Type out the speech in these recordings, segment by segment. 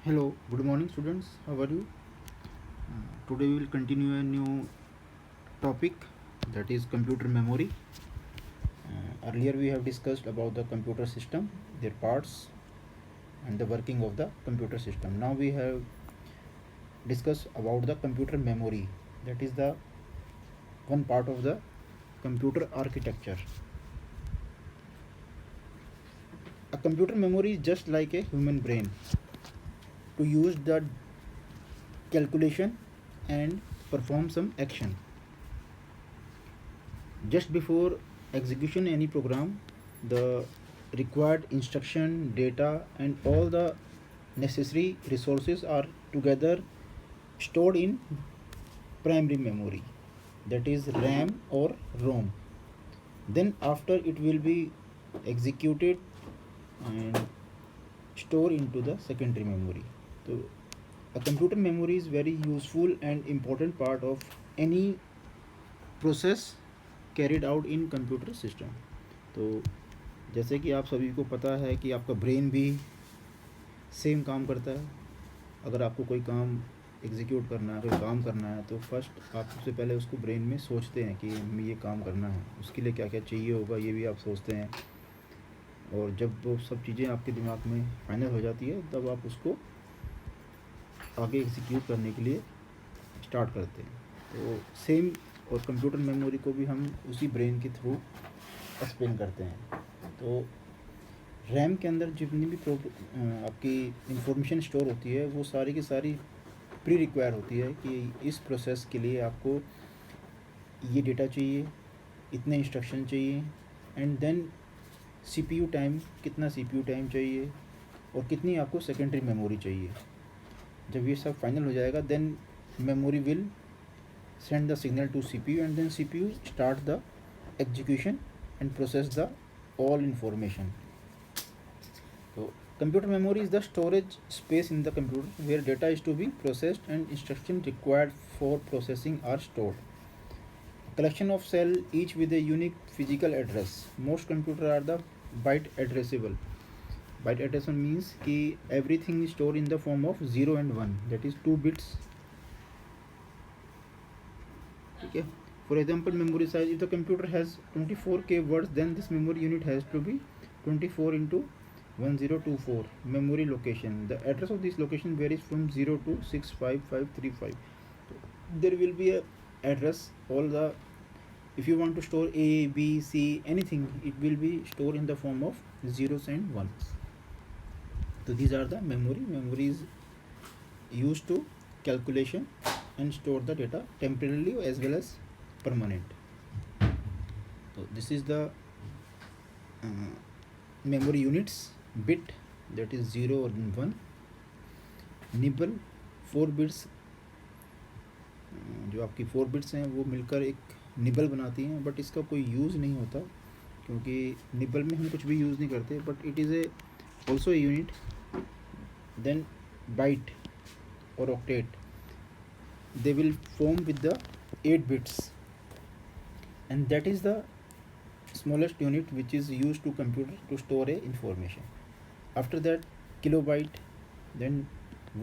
Hello, good morning students. How are you? Today we will continue a new topic, that is computer memory. Earlier we have discussed about the computer system, their parts and the working of the computer system. Now we have discussed about the computer memory, that is the one part of the computer architecture. A computer memory is just like a human brain to use the calculation and perform some action. Just before execution any program, the required instruction, data and all the necessary resources are together stored in primary memory, that is RAM or ROM. Then after it will be executed and stored into the secondary memory. So a computer memory is very useful and important part of any process carried out in computer system. तो जैसे कि आप सभी को पता है कि आपका ब्रेन भी सेम काम करता है. अगर आपको कोई काम एग्जीक्यूट करना है, कोई काम करना है, तो फर्स्ट आप सबसे पहले उसको ब्रेन में सोचते हैं कि हमें ये काम करना है, उसके लिए क्या क्या चाहिए होगा ये भी आप सोचते हैं. और जब वो सब चीज़ें आपके दिमाग में फाइनल हो जाती है तब आप उसको आगे एग्जीक्यूट करने के लिए स्टार्ट करते हैं. तो सेम और कंप्यूटर मेमोरी को भी हम उसी ब्रेन के थ्रू एक्सप्लेन करते हैं. तो रैम के अंदर जितनी भी आपकी इंफॉर्मेशन स्टोर होती है वो सारी की सारी प्री रिक्वायर होती है कि इस प्रोसेस के लिए आपको ये डेटा चाहिए, इतने इंस्ट्रक्शन चाहिए एंड देन सीपीयू टाइम, कितना सीपीयू टाइम चाहिए और कितनी आपको सेकेंडरी मेमोरी चाहिए. जब ये सब फाइनल हो जाएगा then memory will send the signal to CPU and then CPU start the execution and process the all information. So computer memory is the storage space in the computer where data is to be processed and instruction required for processing are stored. Collection of cell each with a unique physical address. Most computer are the byte addressable. Byte addressable means कि everything is stored in the form of 0 and 1, that is 2 bits. ठीक है. For example memory size, if the computer has 24K words then this memory unit has to be 24 into 1024. Memory location, the address of this location varies from 0 to 65535. There will be a address all the, if you want to store A, B, C, anything, it will be stored in the form of zeros and ones. So these are the memory. Memory is used to calculation and store the data temporarily as well as permanent. So this is the memory units. Bit, that is 0 and 1. Nibble 4 bits, जो आपकी 4 bits हैं वो मिलकर एक nibble बनाती हैं, but इसका कोई यूज़ नहीं होता क्योंकि निबल में हम कुछ भी यूज़ नहीं करते, but it is a also a unit. Then byte और octet, they will form with the 8 bits and that is the smallest unit which is used to computer to store a information. After that kilobyte, then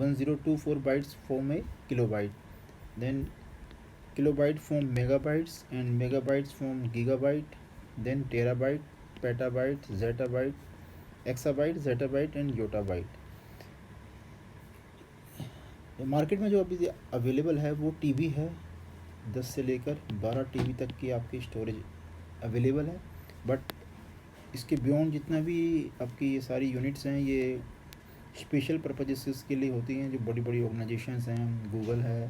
1024 bytes form a kilobyte, then kilobyte form megabytes and megabytes form gigabyte, then terabyte, petabyte, zettabyte, exabyte, zettabyte and yottabyte. Market में जो अभी available है वो TB है, 10 से लेकर 12 TB तक की आपकी स्टोरेज अवेलेबल है. बट इसके बियॉन्ड जितना भी आपकी ये सारी यूनिट्स हैं ये स्पेशल पर्पजेस के लिए होती हैं. जो बड़ी बड़ी ऑर्गेनाइजेशंस हैं, गूगल है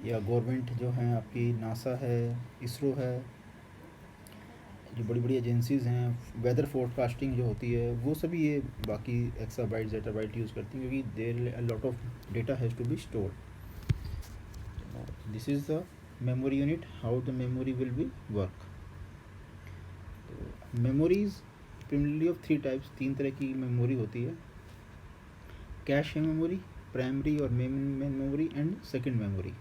या गवर्नमेंट जो हैं आपकी, नासा है, इसरो है, जो बड़ी बड़ी एजेंसीज़ हैं, वेदर फोरकास्टिंग जो होती है वो सभी ये बाकी एक्साबाइट, जेटाबाइट यूज़ करती हैं क्योंकि there a lot of data has to be stored. This is the memory unit, how the memory will be work. तो मेमोरीज प्रिमिनरली ऑफ 3 टाइप्स, 3 तरह की मेमोरी होती है. कैश मेमोरी, प्राइमरी और main memory and second memory.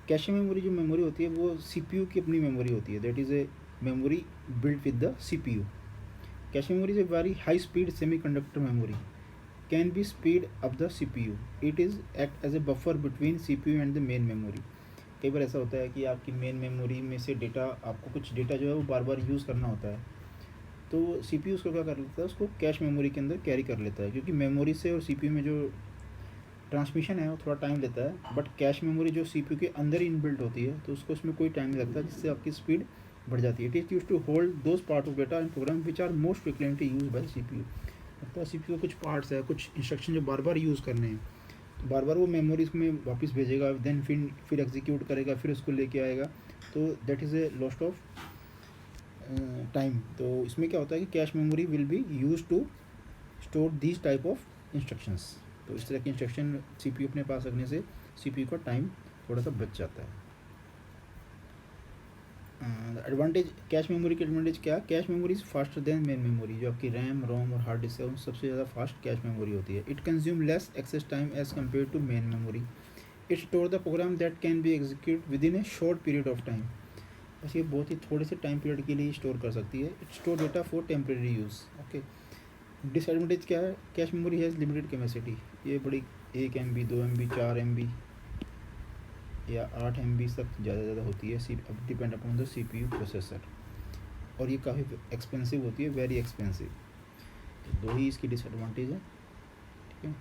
Cache memory जो memory होती है वो सीपीयू की अपनी मेमोरी होती है, that is a memory built with the CPU. Cache memory is a very high speed semiconductor memory. can be speed up the CPU. It is act as a buffer between CPU and the main memory. कई बार ऐसा होता है कि आपकी main memory में से data, आपको कुछ डेटा जो है वो बार बार यूज़ करना होता है, तो CPU उसको क्या कर लेता है, उसको कैश मेमोरी के अंदर कैरी कर लेता है, क्योंकि मेमोरी से और CPU में जो ट्रांसमिशन है वो थोड़ा टाइम लेता है, बट कैश मेमोरी जो CPU के अंदर ही इनबिल्ट होती है तो उसको उसमें कोई टाइम नहीं लगता, जिससे आपकी स्पीड बढ़ जाती है. It is use to hold those part of data and program which are most frequently use by CPU. लगता है CPU के कुछ पार्ट्स है, कुछ इंस्ट्रक्शन जो बार बार यूज़ करने हैं, तो बार बार वो मेमोरी में वापस भेजेगा, देन फिर एग्जीक्यूट करेगा, फिर उसको लेके आएगा, तो that is a lost of time. तो इसमें क्या होता है कि cache memory will be use to store these type of instructions. तो इस तरह के इंस्ट्रक्शन CPU अपने पास रखने से CPU का टाइम थोड़ा सा बच जाता है. एडवांटेज, कैश मेमोरी की एडवांटेज क्या है? Cache memory is faster than main memory. जो आपकी रैम, रोम और हार्ड डिस्क है उन सबसे ज़्यादा फास्ट कैश मेमोरी होती है. It consume less access time as compare to main memory. It store the program that can be execute within a short period of time. बस ये बहुत ही थोड़े से टाइम पीरियड के लिए स्टोर कर सकती है. It store data for temporary use. Okay. Disadvantage क्या है? Cache memory has limited capacity. ये बड़ी 1 MB, 2 MB, 4 MB या 8 MB तक ज़्यादा होती है, depend upon the CPU processor. और ये काफ़ी एक्सपेंसिव होती है, वेरी एक्सपेंसिव. तो दो ही इसकी डिसएडवांटेज है. ठीक है.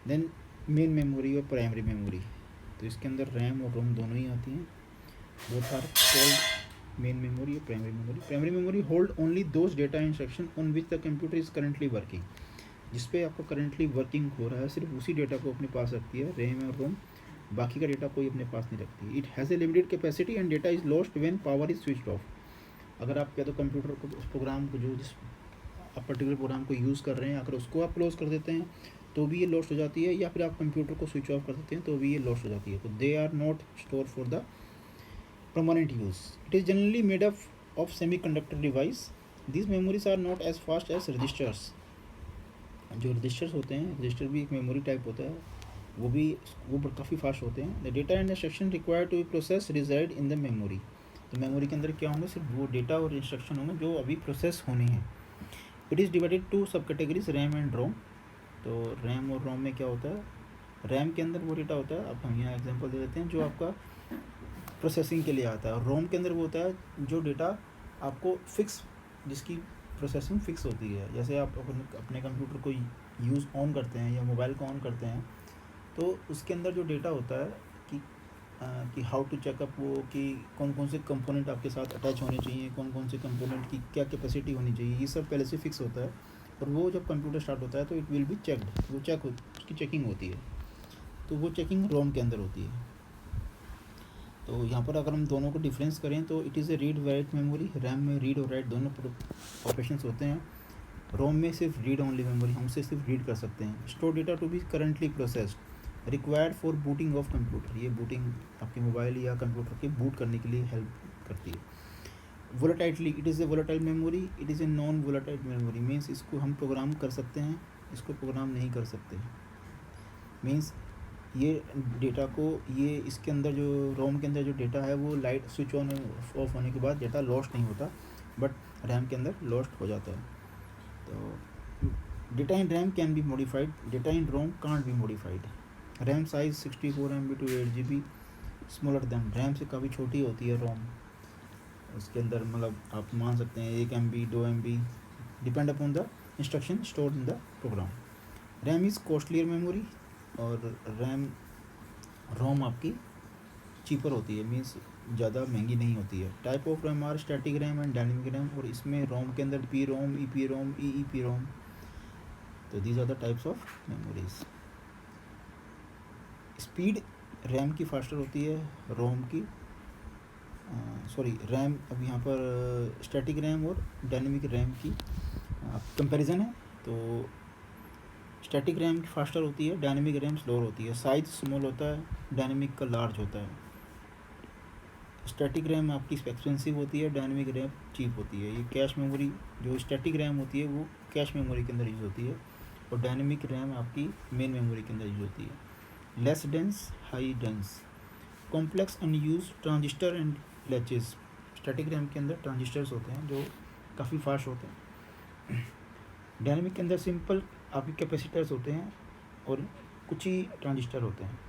देन मेन मेमोरी और प्राइमरी मेमोरी. तो इसके अंदर रैम और रोम दोनों ही आती हैं. Both are called main memory और primary memory. Primary memory hold only those data instruction on which the computer is currently working. जिस पे आपका करेंटली वर्किंग हो रहा है, सिर्फ उसी डेटा को अपने पास रखती है रैम और रोम. बाकी का डेटा कोई अपने पास नहीं रखती. It has a limited capacity and data is lost when power is switched off. अगर आप या तो कंप्यूटर को, उस प्रोग्राम को, जो जिस आप पर्टिकुलर प्रोग्राम को यूज़ कर रहे हैं, अगर उसको आप क्लोज कर देते हैं तो भी ये लॉस्ट हो जाती है, या फिर आप कंप्यूटर को स्विच ऑफ कर देते हैं तो भी ये लॉस्ट हो जाती है. तो they are not store for the permanent use. It is generally made up of semiconductor device. These memories are not as fast as registers. जो रजिस्टर्स होते हैं, रजिस्टर भी एक मेमोरी टाइप होता है, वो काफ़ी फास्ट होते हैं. The data and instruction required to be process reside in the memory. तो मेमोरी के अंदर क्या होंगे? सिर्फ वो डेटा और इंस्ट्रक्शन होंगे जो अभी प्रोसेस होने हैं. इट इज़ डिवाइडेड टू सब कैटेगरीज, रैम एंड रोम. तो रैम और रोम में क्या होता है? रैम के अंदर वो डेटा होता है, अब हम यहाँ एग्जांपल दे देते हैं, जो आपका प्रोसेसिंग के लिए आता है. रोम के अंदर वो होता है जो डेटा आपको फिक्स, जिसकी प्रोसेसिंग फिक्स होती है. जैसे आप अपने कंप्यूटर को यूज़ ऑन करते हैं या मोबाइल को ऑन करते हैं, तो उसके अंदर जो डेटा होता है कि हाउ टू चेकअप, वो कि कौन कौन से कंपोनेंट आपके साथ अटैच होने चाहिए, कौन कौन से कंपोनेंट की क्या कैपेसिटी होनी चाहिए, ये सब पहले से फिक्स होता है. और वो जब कंप्यूटर स्टार्ट होता है तो इट विल बी चेक्ड, वो उसकी चेकिंग होती है. तो वो चेकिंग रोम के अंदर होती है. तो यहाँ पर अगर हम दोनों को डिफरेंस करें तो it is A read write memory. RAM में रीड और राइट दोनों ऑपरेशंस होते हैं. रोम में सिर्फ रीड ओनली मेमोरी, हम उसे सिर्फ रीड कर सकते हैं. Store data to be currently processed required for booting of computer. ये बूटिंग आपके मोबाइल या कंप्यूटर के बूट करने के लिए हेल्प करती है. Volatilely, it is a volatile memory. It is a non volatile memory. Means इसको हम प्रोग्राम कर सकते हैं, इसको प्रोग्राम नहीं कर सकते. मीन्स ये डेटा को, ये इसके अंदर जो रोम के अंदर जो डेटा है वो लाइट स्विच ऑन ऑफ होने के बाद डेटा लॉस्ट नहीं होता, बट रैम के अंदर लॉस्ट हो जाता है. तो data in RAM can be modified, data in ROM can't be modified. RAM size 64 MB to 8 GB smaller than. RAM से काफ़ी छोटी होती है रोम. उसके अंदर मतलब आप मान सकते हैं 1 MB, 2 MB, depend upon the instruction stored in the program. RAM is costlier memory, और रोम आपकी चीपर होती है, मीन्स ज़्यादा महंगी नहीं होती है. Type of RAM are static RAM and dynamic RAM. और इसमें रोम के अंदर P ROM, E P ROM, E P ROM. तो these are the types of memories. Speed RAM की फास्टर होती है, रोम की रैम. अब यहाँ पर स्टैटिक रैम और डायनेमिक रैम की कंपैरिजन है. तो स्टैटिक रैम की फास्टर होती है, डायनेमिक रैम स्लोअर होती है. साइज स्मॉल होता है, डायनेमिक का लार्ज होता है. स्टैटिक रैम आपकी एक्सपेंसिव होती है, डायनेमिक रैम चीप होती है. ये कैश मेमोरी, जो स्टैटिक रैम होती है वो कैश मेमोरी के अंदर यूज़ होती है, और डायनेमिक रैम आपकी मेन मेमोरी के अंदर यूज़ होती है. Less dense, high dense. Complex unused transistor and latches. Static RAM के अंदर ट्रांजिस्टर्स होते हैं जो काफ़ी फास्ट होते हैं. डायनेमिक के अंदर सिंपल आपके कैपेसिटर्स होते हैं और कुछ ही ट्रांजिस्टर होते हैं.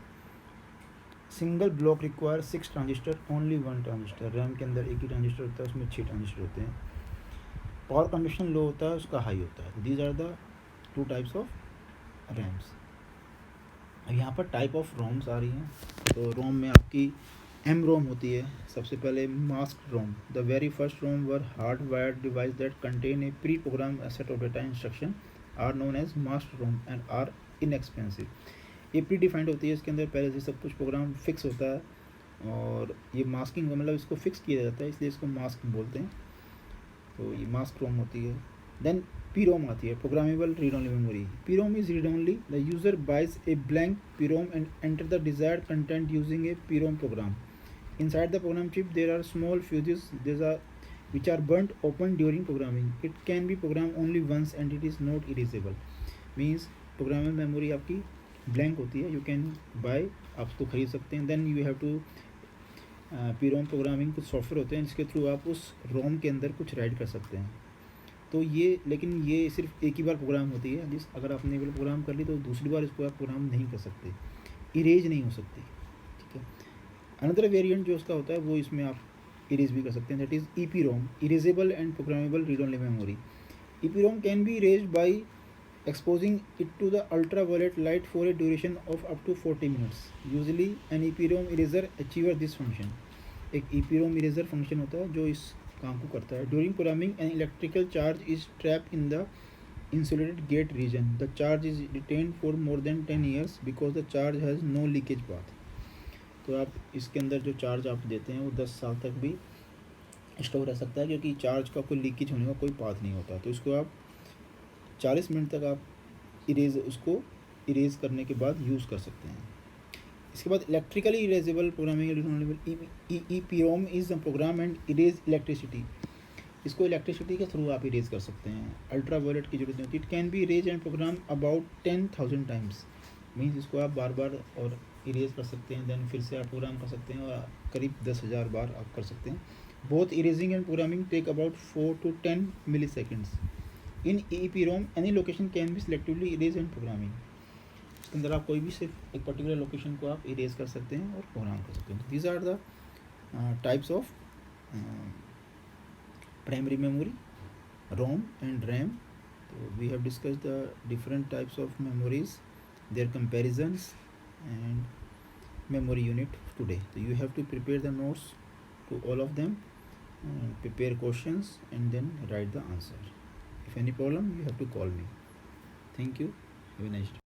Single block require 6 transistor, only 1 transistor. RAM के अंदर एक ही ट्रांजिस्टर होता है, उसमें 6 ट्रांजिस्टर होते हैं. पावर कंजप्शन लो होता है, उसका हाई होता है. These are the 2 types of RAMs. अब यहाँ पर टाइप ऑफ रोम्स आ रही हैं. तो रोम में आपकी एम रोम होती है. सबसे पहले mask ROM. The very first ROM were hard wired device that contain a pre program set of data instruction are known as mask ROM and are inexpensive. ये प्री डिफाइंड होती है, इसके अंदर पहले से सब कुछ प्रोग्राम फिक्स होता है और ये मास्किंग मतलब इसको फिक्स किया जाता है, इसलिए इसको मास्क बोलते हैं. तो ये मास्क रोम होती है. देन PROM आती है, programmable read only memory. PROM is read only. The user buys a blank PROM and enter the desired content using a PROM program. Inside the program chip there are small fuses which are burnt open during programming. It can be programmed only once and it is not erasable. Means programmable memory आपकी blank होती है. You can buy, आप उसको खरीद सकते हैं. Then you have to PROM programming कुछ software होते हैं जिसके थ्रू आप उस रोम के अंदर कुछ राइट कर सकते हैं. तो ये लेकिन ये सिर्फ एक ही बार प्रोग्राम होती है. अगर आपने एक बार प्रोग्राम कर ली तो दूसरी बार इसको आप प्रोग्राम नहीं कर सकते, इरेज नहीं हो सकती. ठीक है. अनदर वेरिएंट जो उसका होता है वो इसमें आप इरेज भी कर सकते हैं. That is EPROM, erasable and programmable read only memory. EPROM can be erased by exposing it to the ultraviolet light for a duration of up to 40 minutes. Usually an EPROM eraser achieves this function. एक EPROM eraser function होता है जो इस काम को करता है. During programming an electrical charge is trapped in the insulated gate region. The charge is retained for more than 10 years because the charge has no leakage path. तो आप इसके अंदर जो चार्ज आप देते हैं वो 10 साल तक भी स्टोर रह सकता है क्योंकि चार्ज का कोई लीकेज होने का कोई पाथ नहीं होता. तो इसको आप 40 मिनट तक आप उसको इरेज करने के बाद यूज़ कर सकते हैं. इसके बाद electrically erasable programming. EPROM is the program and erase electricity. इसको इलेक्ट्रिसिटी के थ्रू आप इरेज कर सकते हैं. अल्ट्रा वायलेट की जरूरत नहीं होती. It can be erase and program about 10,000 times. Means इसको आप बार बार और इरेज कर सकते हैं. देन फिर से आप प्रोग्राम कर सकते हैं और करीब 10,000 बार आप कर सकते हैं. Both erasing and programming take about 4 to 10 milliseconds. In EPROM any location can be selectively erase and programming. इसके अंदर आप कोई भी सिर्फ एक पर्टिकुलर लोकेशन को आप इरेज कर सकते हैं और प्रोग्राम कर सकते हैं. These are the types of primary memory, ROM and RAM. तो we have discussed the different types of memories, their comparisons and memory unit today. So you have to prepare the notes to all of them, prepare questions and then write the answer. If any problem you have to call me. Thank you. Have a nice day.